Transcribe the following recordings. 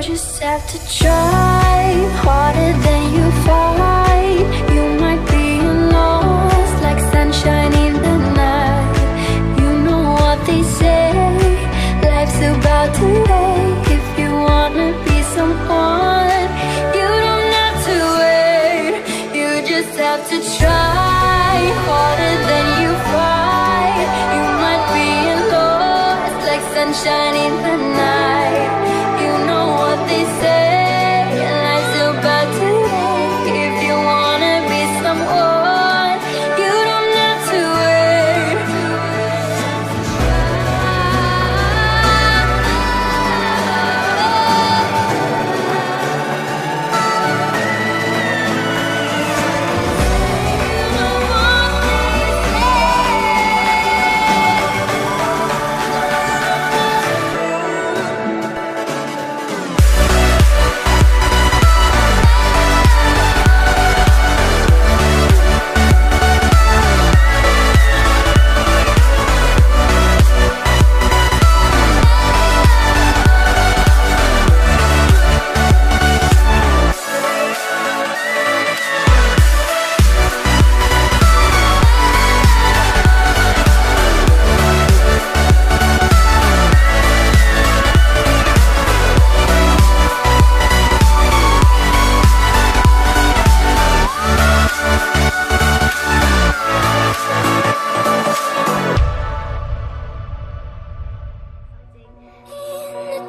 just have to try harder than you fight. You might be lost like sunshine in the night. You know what they say, life's about to wait. If you wanna be someone, you don't have to wait. You just have to try harder than you fight. You might be lost like sunshine in the night. You know what they say, life's about to wait. If you wanna be someone, you don't have to wait.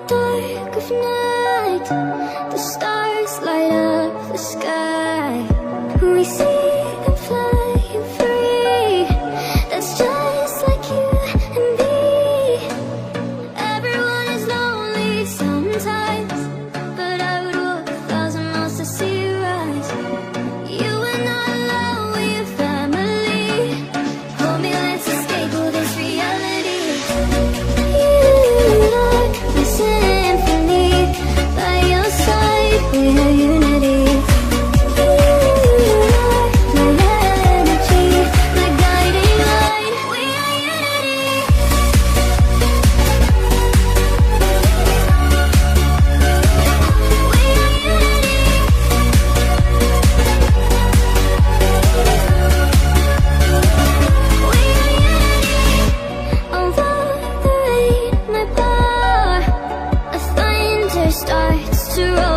Dark of night, the stars light up the sky. We see them flying free. That's just like you and me. Everyone is lonely sometimes, but I would walk 1,000 miles to see you rise. You are not alone with your family. Hold me, let's escape all this reality. You are missing. We're unity. You are my energy, my guiding light. We are unity. We are unity. We are unity. Over the rain, my power, a thunder starts to roll.